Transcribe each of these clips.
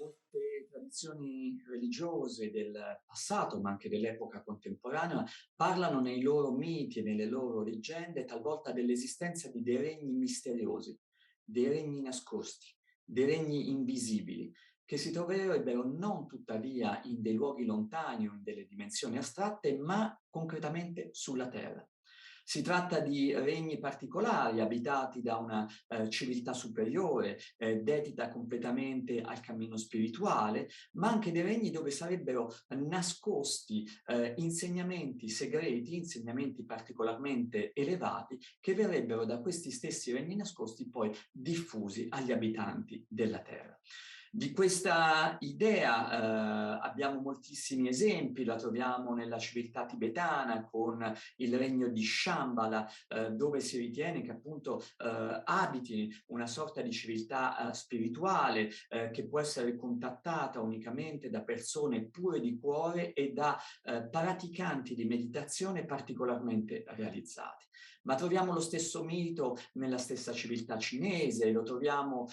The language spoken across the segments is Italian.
Molte tradizioni religiose del passato, ma anche dell'epoca contemporanea, parlano nei loro miti e nelle loro leggende talvolta dell'esistenza di dei regni misteriosi, dei regni nascosti, dei regni invisibili, che si troverebbero non tuttavia in dei luoghi lontani o in delle dimensioni astratte, ma concretamente sulla Terra. Si tratta di regni particolari abitati da una civiltà superiore, dedita completamente al cammino spirituale, ma anche dei regni dove sarebbero nascosti insegnamenti segreti, insegnamenti particolarmente elevati, che verrebbero da questi stessi regni nascosti poi diffusi agli abitanti della Terra. Di questa idea abbiamo moltissimi esempi, la troviamo nella civiltà tibetana con il regno di Shambhala, dove si ritiene che appunto abiti una sorta di civiltà spirituale che può essere contattata unicamente da persone pure di cuore e da praticanti di meditazione particolarmente realizzati. Ma troviamo lo stesso mito nella stessa civiltà cinese, lo troviamo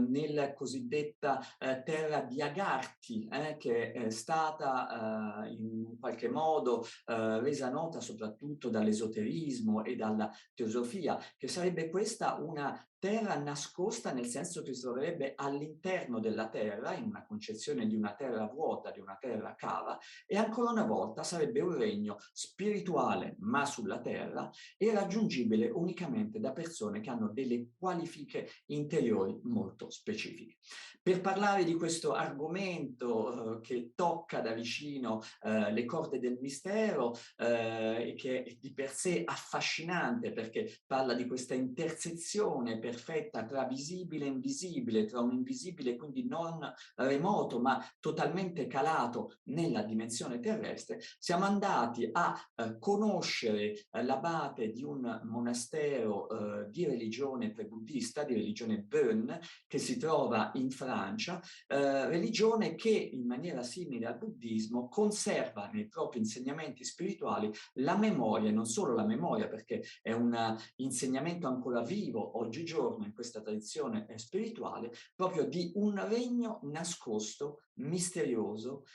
nella cosiddetta terra di Agarthi, che è stata in qualche modo resa nota soprattutto dall'esoterismo e dalla teosofia, che sarebbe questa una terra nascosta nel senso che si troverebbe all'interno della terra, in una concezione di una terra vuota, di una terra cava, e ancora una volta sarebbe un regno spirituale ma sulla terra e raggiungibile unicamente da persone che hanno delle qualifiche interiori molto specifiche. Per parlare di questo argomento che tocca da vicino le corde del mistero e che è di per sé affascinante perché parla di questa intersezione perfetta tra visibile e invisibile, tra un invisibile quindi non remoto ma totalmente calato nella dimensione terrestre, siamo andati a conoscere l'abate di un monastero di religione pre-buddista, di religione Bön, che si trova in Francia, religione che in maniera simile al buddismo conserva nei propri insegnamenti spirituali la memoria, non solo la memoria perché è un insegnamento ancora vivo oggigiorno in questa tradizione spirituale, proprio di un regno nascosto, misterioso,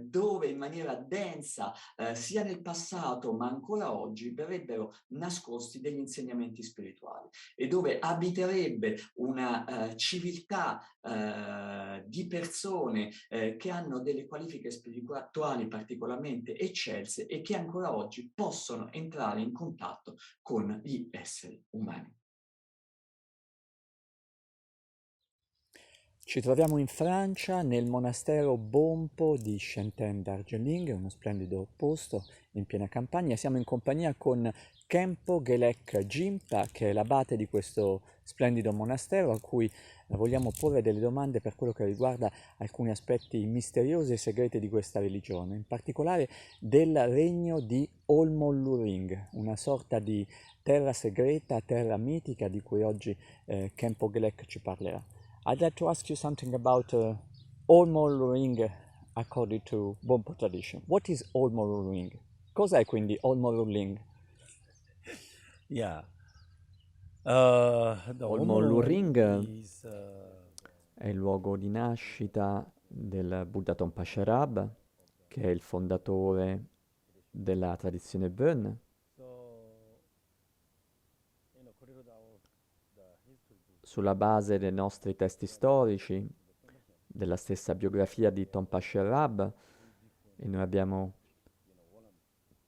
dove in maniera densa, sia nel passato ma ancora oggi, verrebbero nascosti degli insegnamenti spirituali e dove abiterebbe una civiltà di persone che hanno delle qualifiche spirituali particolarmente eccelse e che ancora oggi possono entrare in contatto con gli esseri umani. Ci troviamo in Francia, nel monastero Bompo di Chantin d'Argeling, uno splendido posto in piena campagna. Siamo in compagnia con Khenpo Gelek Jimpa, che è l'abate di questo splendido monastero, a cui vogliamo porre delle domande per quello che riguarda alcuni aspetti misteriosi e segreti di questa religione, in particolare del regno di Olmolluring, una sorta di terra segreta, terra mitica di cui oggi Khenpo Gelek ci parlerà. I'd like to ask you something about Olmol Ring according to Bompo tradition. What is Olmol Ring? Cos'è quindi Olmol Ring? Yeah. The Olmolluring Omolring is è il luogo di nascita del Buddha Tompa Sherab, che è il fondatore della tradizione Bön. so according to the history book, Sulla base dei nostri testi storici, della stessa biografia di Tompa Sherab, e noi abbiamo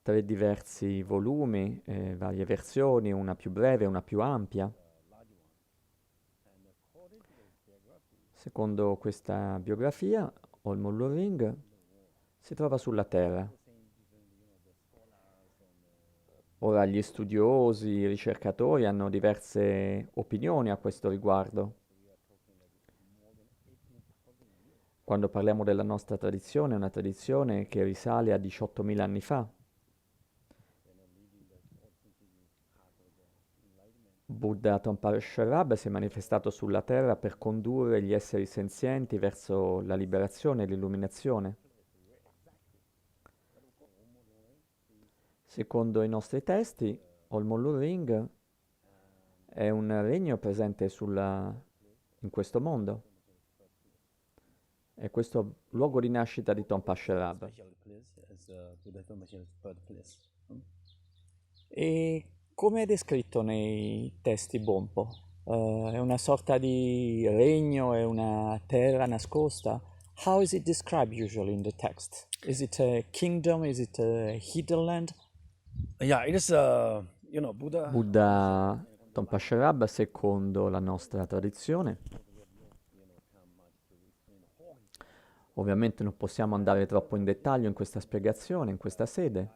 tre diversi volumi, varie versioni, una più breve e una più ampia. Secondo questa biografia, Olmolluring si trova sulla Terra. Ora gli studiosi, i ricercatori hanno diverse opinioni a questo riguardo. Quando parliamo della nostra tradizione, è una tradizione che risale a 18.000 anni fa. Buddha Tompa Sherab si è manifestato sulla Terra per condurre gli esseri senzienti verso la liberazione e l'illuminazione. Secondo i nostri testi, Olmolluring è un regno presente in questo mondo è questo luogo di nascita di Tompa Sherab. Special place as Buddha Dhamma's birthplace. E come è descritto nei testi Bonpo? È una sorta di regno, è una terra nascosta? How is it described usually in the text? Is it a kingdom? Is it a hidden land? Yeah, it is Buddha. Buddha Tompa Sherab, secondo la nostra tradizione. Ovviamente non possiamo andare troppo in dettaglio in questa spiegazione, in questa sede,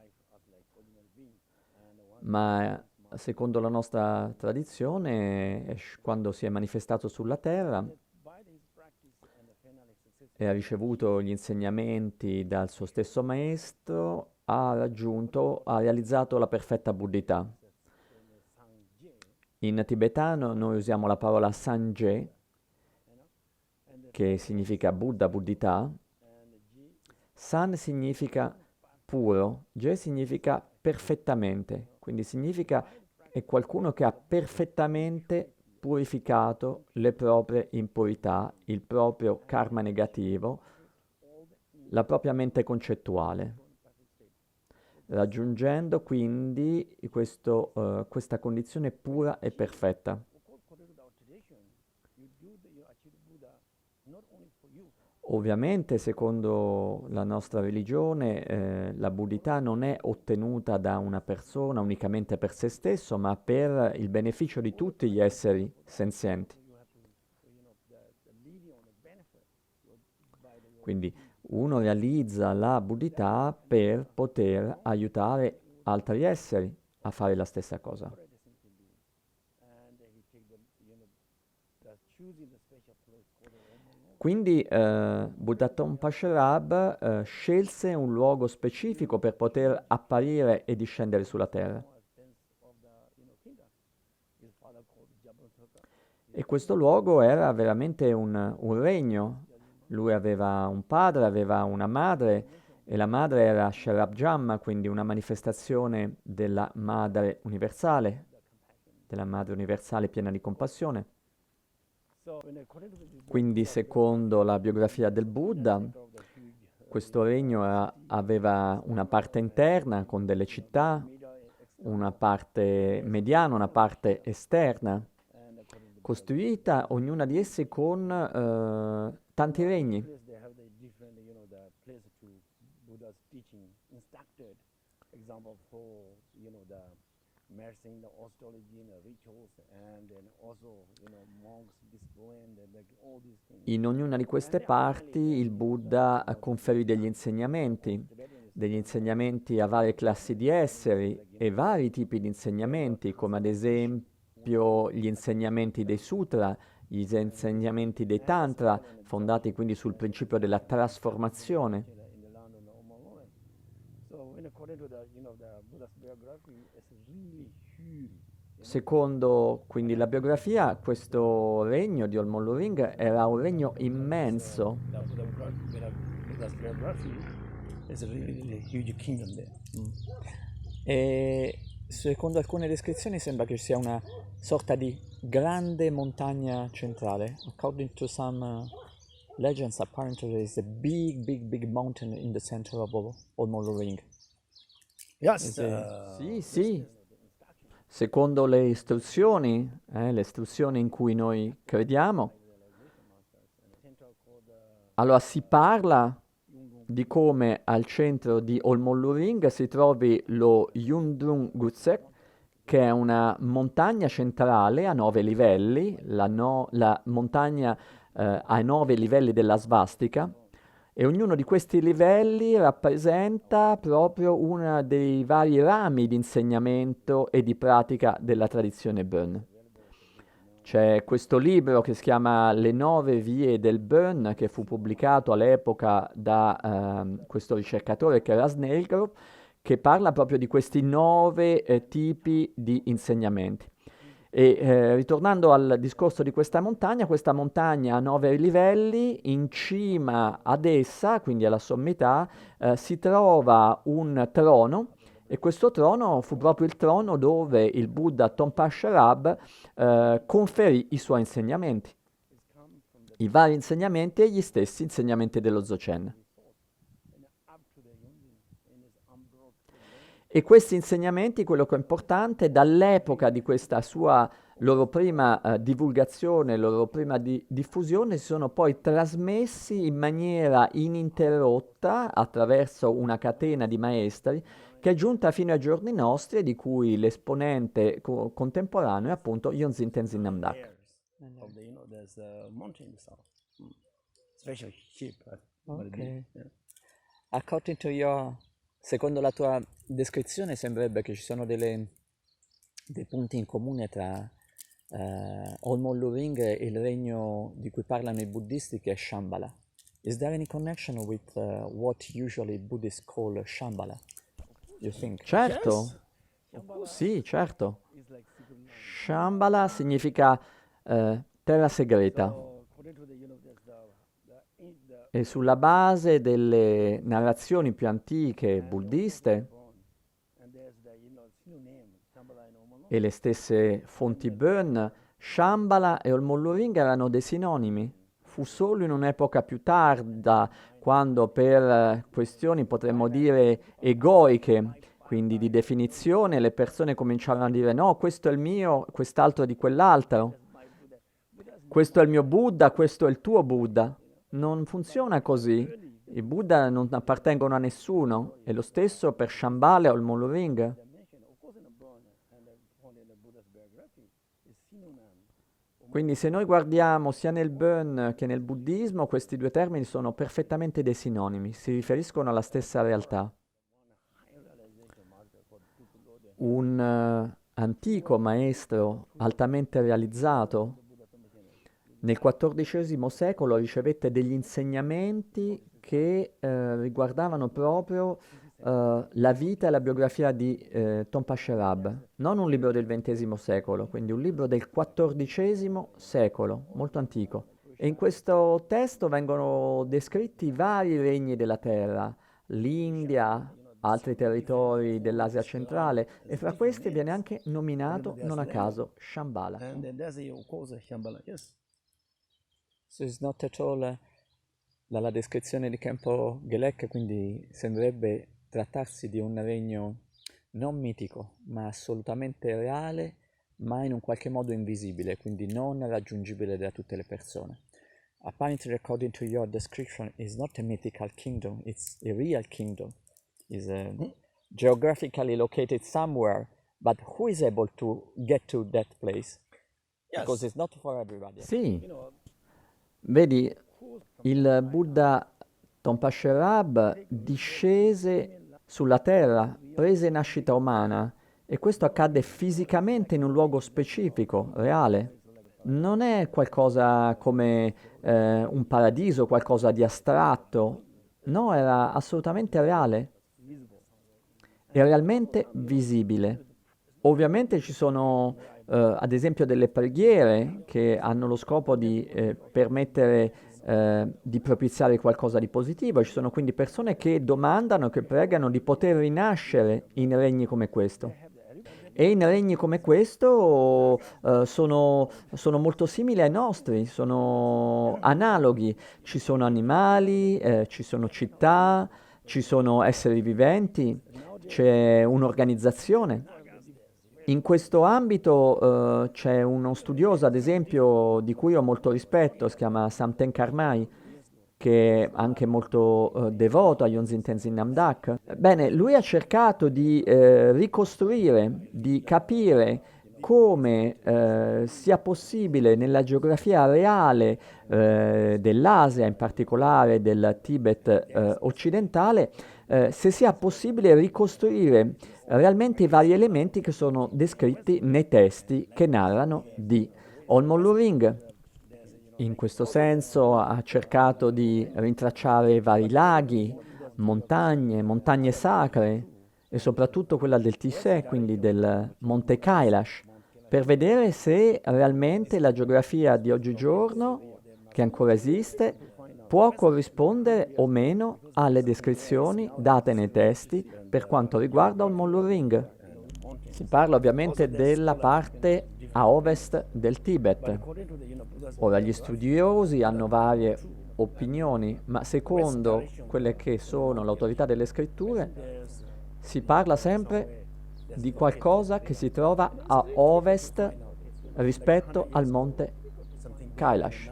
ma secondo la nostra tradizione, quando si è manifestato sulla terra e ha ricevuto gli insegnamenti dal suo stesso maestro, ha realizzato la perfetta buddhità. In tibetano noi usiamo la parola Sanje, che significa Buddha, buddhità. San significa puro, Je significa perfettamente, quindi significa è qualcuno che ha perfettamente purificato le proprie impurità, il proprio karma negativo, la propria mente concettuale, raggiungendo quindi questa condizione pura e perfetta. Ovviamente, secondo la nostra religione, la buddhità non è ottenuta da una persona unicamente per se stesso, ma per il beneficio di tutti gli esseri senzienti. Quindi uno realizza la buddhità per poter aiutare altri esseri a fare la stessa cosa. Quindi Buddha Tompa Sherab scelse un luogo specifico per poter apparire e discendere sulla terra. E questo luogo era veramente un regno. Lui aveva un padre, aveva una madre, e la madre era Sherab Jamma, quindi una manifestazione della madre universale piena di compassione. Quindi, secondo la biografia del Buddha, questo regno aveva una parte interna con delle città, una parte mediana, una parte esterna, costruita ognuna di esse con tanti regni. In ognuna di queste parti il Buddha conferì degli insegnamenti a varie classi di esseri e vari tipi di insegnamenti, come ad esempio gli insegnamenti dei sutra, gli insegnamenti dei tantra, fondati quindi sul principio della trasformazione. Secondo quindi la biografia, questo regno di Olmollureng era un regno immenso. E secondo alcune descrizioni sembra che ci sia una sorta di grande montagna centrale. According to some legends, apparently there is a big mountain in the center of Olmollureng. Yes. Sì. Secondo le istruzioni in cui noi crediamo, allora si parla di come al centro di Olmollureng si trovi lo Yundrung Gutsek, che è una montagna centrale a 9 livelli, la montagna ai 9 livelli della svastica, e ognuno di questi livelli rappresenta proprio uno dei vari rami di insegnamento e di pratica della tradizione Bön. C'è questo libro che si chiama Le 9 vie del Bön, che fu pubblicato all'epoca da questo ricercatore che era Snailgrove, che parla proprio di questi 9 tipi di insegnamenti. E ritornando al discorso di questa montagna ha 9 livelli, in cima ad essa, quindi alla sommità, si trova un trono, e questo trono fu proprio il trono dove il Buddha Tompa Sherab conferì i suoi insegnamenti. i vari insegnamenti e gli stessi insegnamenti dello Dzogchen. E questi insegnamenti, quello che è importante, dall'epoca di questa sua loro prima divulgazione, loro prima diffusione, si sono poi trasmessi in maniera ininterrotta attraverso una catena di maestri che è giunta fino ai giorni nostri e di cui l'esponente contemporaneo è appunto Yonzin Tenzin Namdak. Of the, there's a mountain in the south. Special sheep. Ok. According to your, secondo la tua descrizione sembrerebbe che ci sono dei punti in comune tra Olmolluring e il regno di cui parlano i buddisti che è Shambhala. Is there any connection with what usually Buddhists call Shambhala? You think? Certo, sì, certo. Shambhala significa terra segreta. E sulla base delle narrazioni più antiche buddiste e le stesse fonti Bön, Shambhala e Olmolluring erano dei sinonimi. Fu solo in un'epoca più tarda, quando per questioni potremmo dire egoiche, quindi di definizione, le persone cominciarono a dire no, questo è il mio, quest'altro è di quell'altro, questo è il mio Buddha, questo è il tuo Buddha. Non funziona così. I Buddha non appartengono a nessuno, e lo stesso per Shambhala e Olmolluring. Quindi se noi guardiamo sia nel Bön che nel buddismo, questi due termini sono perfettamente dei sinonimi, si riferiscono alla stessa realtà. Un antico maestro altamente realizzato nel XIV secolo ricevette degli insegnamenti che riguardavano proprio la vita e la biografia di Tompa Sherab, non un libro del XX secolo, quindi un libro del XIV secolo, molto antico. E in questo testo vengono descritti i vari regni della terra, l'India, altri territori dell'Asia centrale, e fra questi viene anche nominato, non a caso, Shambhala. And there's of course Shambhala, yes. So it's not at all, dalla descrizione di Khenpo Gelek, quindi sembrerebbe trattarsi di un regno non mitico, ma assolutamente reale, ma in un qualche modo invisibile, quindi non raggiungibile da tutte le persone. Apparently, according to your description, it's not a mythical kingdom, it's a real kingdom. It's geographically located somewhere, but who is able to get to that place? Yes. Because it's not for everybody. You Sì, know, vedi, il Buddha Tompa Sherab discese sulla terra, prese nascita umana, e questo accadde fisicamente in un luogo specifico, reale. Non è qualcosa come un paradiso, qualcosa di astratto. No, era assolutamente reale. È realmente visibile. Ovviamente ci sono ad esempio delle preghiere che hanno lo scopo di permettere di propiziare qualcosa di positivo. Ci sono quindi persone che domandano, che pregano di poter rinascere in regni come questo. E in regni come questo sono molto simili ai nostri, sono analoghi. Ci sono animali, ci sono città, ci sono esseri viventi, c'è un'organizzazione. In questo ambito c'è uno studioso, ad esempio, di cui ho molto rispetto, si chiama Samten Karmai, che è anche molto devoto a Yonzin Tenzin Namdak. Bene, lui ha cercato di ricostruire, di capire come sia possibile nella geografia reale dell'Asia, in particolare del Tibet occidentale, se sia possibile ricostruire realmente i vari elementi che sono descritti nei testi che narrano di Olmolluring. In questo senso ha cercato di rintracciare vari laghi, montagne sacre e soprattutto quella del Tissé, quindi del Monte Kailash, per vedere se realmente la geografia di oggigiorno, che ancora esiste, può corrispondere o meno alle descrizioni date nei testi per quanto riguarda Olmolluring. Si parla ovviamente della parte a ovest del Tibet. Ora gli studiosi hanno varie opinioni, ma secondo quelle che sono l'autorità delle scritture si parla sempre di qualcosa che si trova a ovest rispetto al monte Kailash.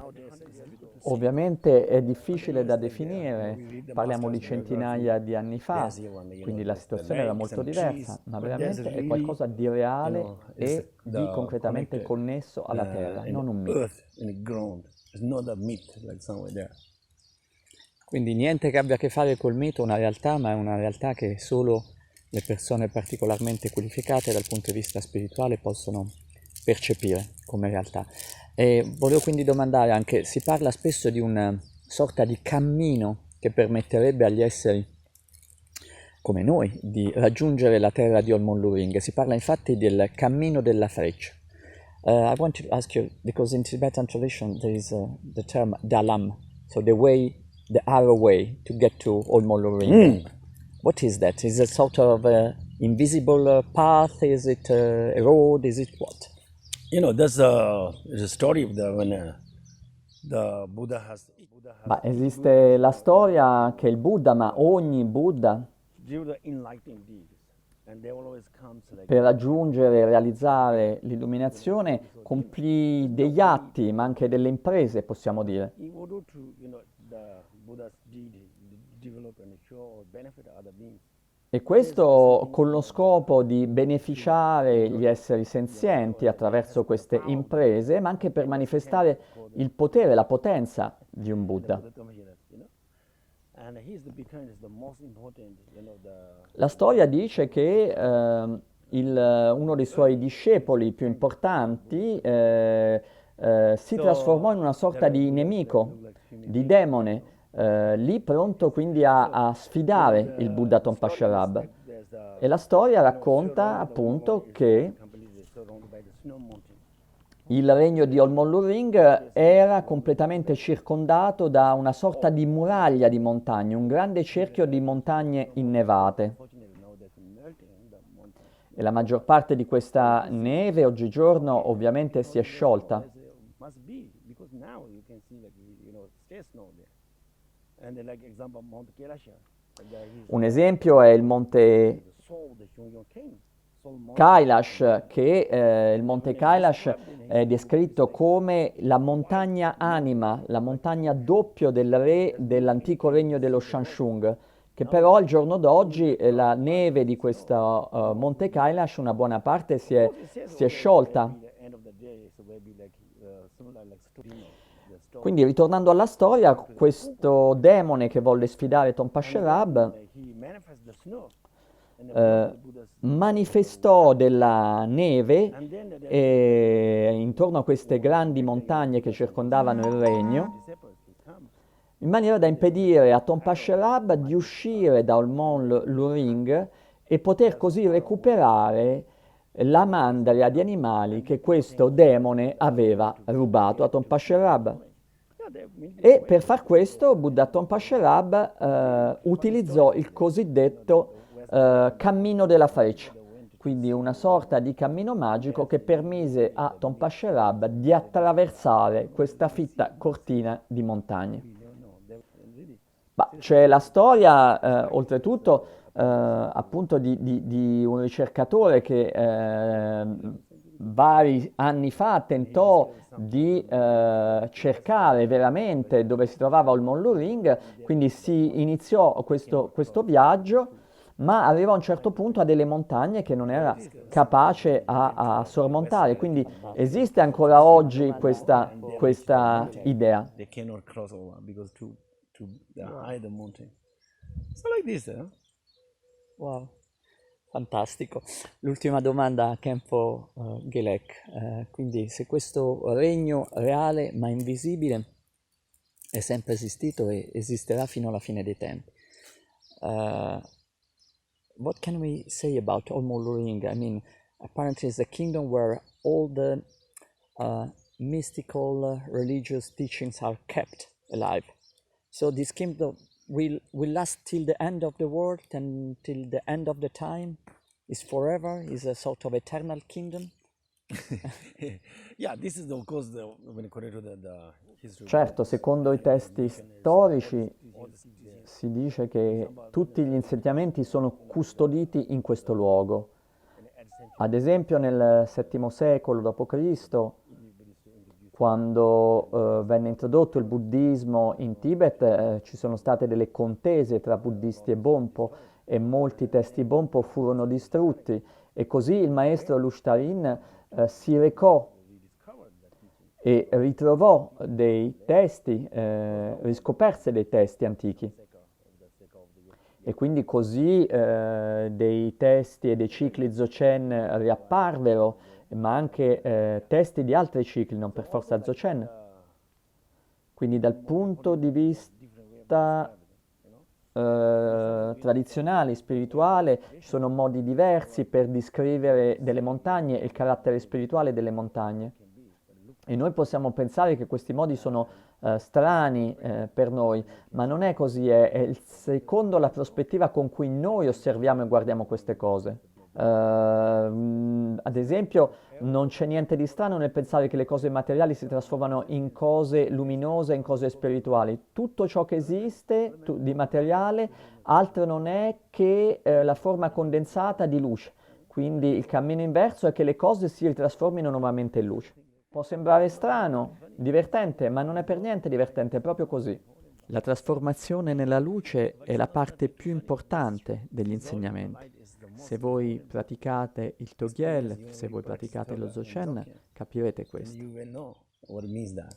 Ovviamente è difficile da definire, parliamo di centinaia di anni fa, quindi la situazione era molto diversa, ma veramente è qualcosa di reale e di concretamente connesso alla terra, non un mito. Quindi niente che abbia a che fare col mito, una realtà, ma è una realtà che solo le persone particolarmente qualificate dal punto di vista spirituale possono percepire come realtà. E volevo quindi domandare anche, si parla spesso di una sorta di cammino che permetterebbe agli esseri come noi di raggiungere la terra di Olmonluring. Si parla infatti del cammino della freccia. I want to ask you, because in Tibetan tradition there is the term dalam, so the way, the arrow way to get to Olmonluring. What is that? Is it sort of invisible path? Is it a road? Is it what? That's the story of when the Buddha has Ma esiste la storia che il Buddha, ma ogni Buddha, do the enlightening deeds, and they always comes like per raggiungere e realizzare l'illuminazione, compì degli atti, ma anche delle imprese, possiamo dire. in order to the Buddha's deed develop and show or benefit other beings. E questo con lo scopo di beneficiare gli esseri senzienti attraverso queste imprese, ma anche per manifestare il potere, la potenza di un Buddha. And he's become the most important, La storia dice che uno dei suoi discepoli più importanti si trasformò in una sorta di nemico, di demone, lì pronto quindi a sfidare il Buddha Tompa Sherab. E la storia racconta appunto che il regno di Olmonluring era completamente circondato da una sorta di muraglia di montagne, un grande cerchio di montagne innevate. E la maggior parte di questa neve oggigiorno ovviamente si è sciolta. Un esempio è il monte Kailash, che il monte Kailash è descritto come la montagna anima, la montagna doppio del re dell'antico regno dello Shanshung, che però al giorno d'oggi la neve di questo monte Kailash, una buona parte si è sciolta. Quindi ritornando alla storia, questo demone che volle sfidare Tompa Sherab manifestò della neve intorno a queste grandi montagne che circondavano il regno, in maniera da impedire a Tompa Sherab di uscire da Olmonluring e poter così recuperare la mandria di animali che questo demone aveva rubato a Tompa Sherab. E per far questo Buddha Tompa Sherab utilizzò il cosiddetto cammino della freccia, quindi una sorta di cammino magico che permise a Tompa Sherab di attraversare questa fitta cortina di montagne. Ma c'è la storia, oltretutto, appunto di un ricercatore che vari anni fa tentò di cercare veramente dove si trovava Olmonluring, quindi si iniziò questo viaggio, ma arrivò a un certo punto a delle montagne che non era capace a sormontare, quindi esiste ancora oggi questa idea. They cannot cross over because to hide the mountain. So like this, Wow, fantastico. L'ultima domanda a Khenpo Gelek, quindi se questo regno reale ma invisibile è sempre esistito e esisterà fino alla fine dei tempi, what can we say about Olmonluring? I mean, apparently it's a kingdom where all the mystical religious teachings are kept alive. So this kingdom will last till the end of the world and till the end of the time? Is forever? Is a sort of eternal kingdom? Yeah, this is of course when according to the history. Certo, secondo i testi storici si dice che tutti gli insegnamenti sono custoditi in questo luogo. Ad esempio nel VII secolo d.C., quando venne introdotto il buddismo in Tibet, ci sono state delle contese tra buddisti e Bonpo e molti testi Bonpo furono distrutti e così il maestro Lushtarin si recò e ritrovò dei testi, riscoperse dei testi antichi. E quindi così dei testi e dei cicli Dzogchen riapparvero, ma anche testi di altri cicli, non per forza Dzogchen. Quindi dal punto di vista tradizionale, spirituale, ci sono modi diversi per descrivere delle montagne e il carattere spirituale delle montagne. E noi possiamo pensare che questi modi sono strani per noi, ma non è così, è secondo la prospettiva con cui noi osserviamo e guardiamo queste cose. Ad esempio, non c'è niente di strano nel pensare che le cose materiali si trasformano in cose luminose, in cose spirituali. Tutto ciò che esiste di materiale altro non è che la forma condensata di luce. Quindi il cammino inverso è che le cose si ritrasformino nuovamente in luce. Può sembrare strano, divertente, ma non è per niente divertente, è proprio così. La trasformazione nella luce è la parte più importante degli insegnamenti. Se voi praticate il Togyel, se voi praticate lo Dzogchen, capirete questo. You will know what it means that.